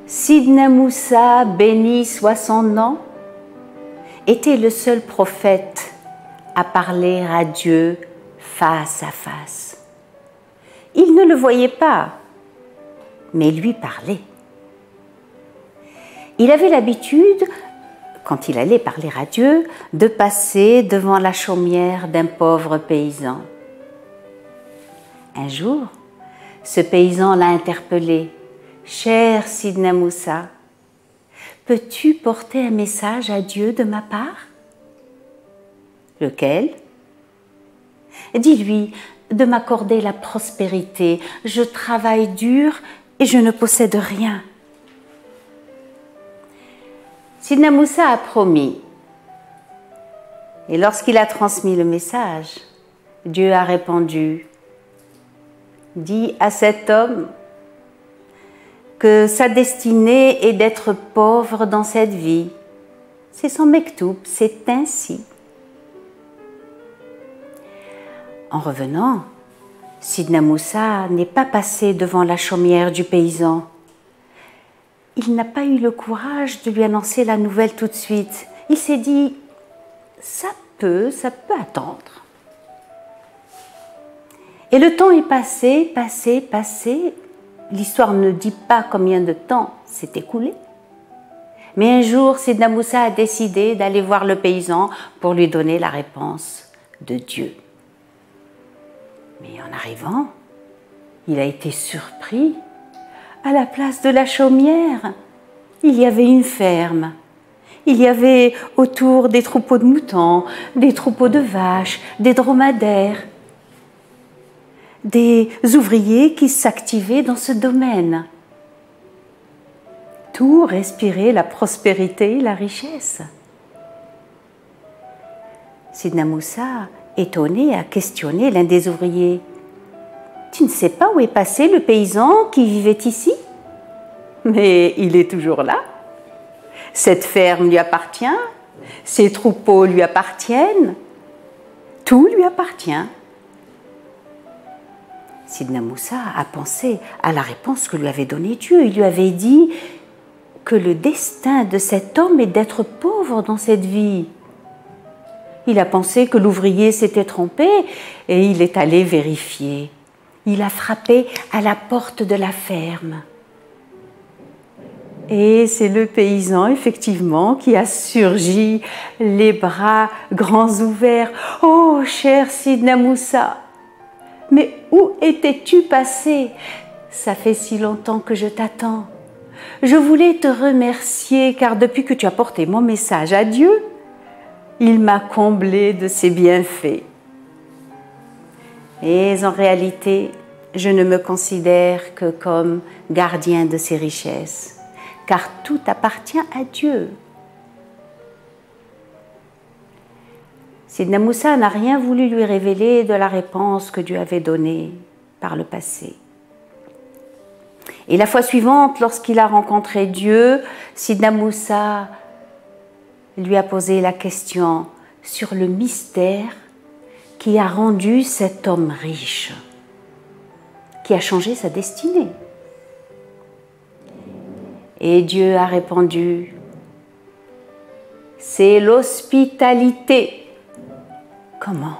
Sidna Moussa, béni soit son nom, était le seul prophète à parler à Dieu face à face. Il ne le voyait pas, mais lui parlait. Il avait l'habitude, quand il allait parler à Dieu, de passer devant la chaumière d'un pauvre paysan. Un jour, ce paysan l'a interpellé. « Cher Sidna Moussa, peux-tu porter un message à Dieu de ma part ?»« Lequel ?»« Dis-lui de m'accorder la prospérité. Je travaille dur et je ne possède rien. » Sidna Moussa a promis. Et lorsqu'il a transmis le message, Dieu a répondu: « Dis à cet homme que sa destinée est d'être pauvre dans cette vie. C'est son mektoub, c'est ainsi. » En revenant, Sidna Moussa n'est pas passé devant la chaumière du paysan. Il n'a pas eu le courage de lui annoncer la nouvelle tout de suite. Il s'est dit, ça peut attendre. Et le temps est passé. L'histoire ne dit pas combien de temps s'est écoulé. Mais un jour, Sidna Moussa a décidé d'aller voir le paysan pour lui donner la réponse de Dieu. Mais en arrivant, il a été surpris. À la place de la chaumière, il y avait une ferme. Il y avait autour des troupeaux de moutons, des troupeaux de vaches, des dromadaires, des ouvriers qui s'activaient dans ce domaine. Tout respirait la prospérité et la richesse. Sidna Moussa, étonné, a questionné l'un des ouvriers. « Tu ne sais pas où est passé le paysan qui vivait ici ? Mais il est toujours là. Cette ferme lui appartient, ses troupeaux lui appartiennent, tout lui appartient. » Sidna Moussa a pensé à la réponse que lui avait donnée Dieu. Il lui avait dit que le destin de cet homme est d'être pauvre dans cette vie. Il a pensé que l'ouvrier s'était trompé et il est allé vérifier. Il a frappé à la porte de la ferme. Et c'est le paysan, effectivement, qui a surgi, les bras grands ouverts. « Oh, cher Sidna Moussa, mais où étais-tu passé? Ça fait si longtemps que je t'attends. Je voulais te remercier car depuis que tu as porté mon message à Dieu, il m'a comblé de ses bienfaits. Mais en réalité, je ne me considère que comme gardien de ses richesses, car tout appartient à Dieu. » Sidna Moussa n'a rien voulu lui révéler de la réponse que Dieu avait donnée par le passé. Et la fois suivante, lorsqu'il a rencontré Dieu, Sidna Moussa lui a posé la question sur le mystère qui a rendu cet homme riche, qui a changé sa destinée. Et Dieu a répondu, « C'est l'hospitalité. » Comment?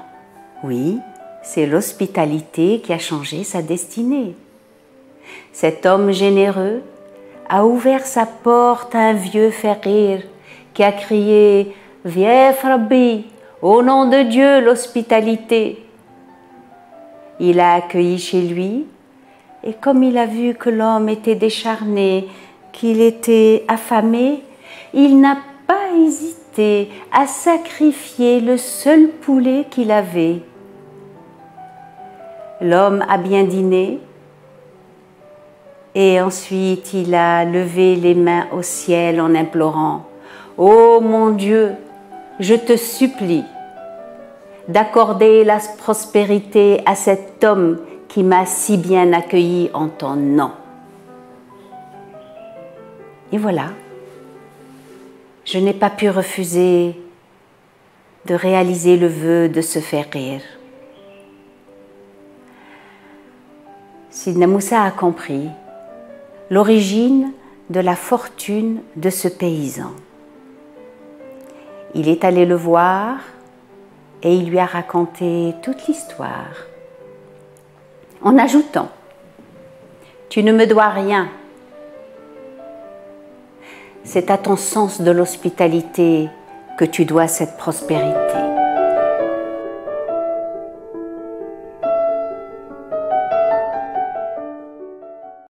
Oui, c'est l'hospitalité qui a changé sa destinée. Cet homme généreux a ouvert sa porte à un vieux farir qui a crié « Viens Rabbi, au nom de Dieu, l'hospitalité !» Il l'a accueilli chez lui et comme il a vu que l'homme était décharné, qu'il était affamé, il n'a pas hésité à sacrifier le seul poulet qu'il avait. L'homme a bien dîné et ensuite il a levé les mains au ciel en implorant « Ô mon Dieu, je te supplie d'accorder la prospérité à cet homme qui m'a si bien accueilli en ton nom. » Et voilà, je n'ai pas pu refuser de réaliser le vœu de se faire rire. Sidna Moussa a compris l'origine de la fortune de ce paysan. Il est allé le voir et il lui a raconté toute l'histoire, en ajoutant « Tu ne me dois rien. C'est à ton sens de l'hospitalité que tu dois cette prospérité. »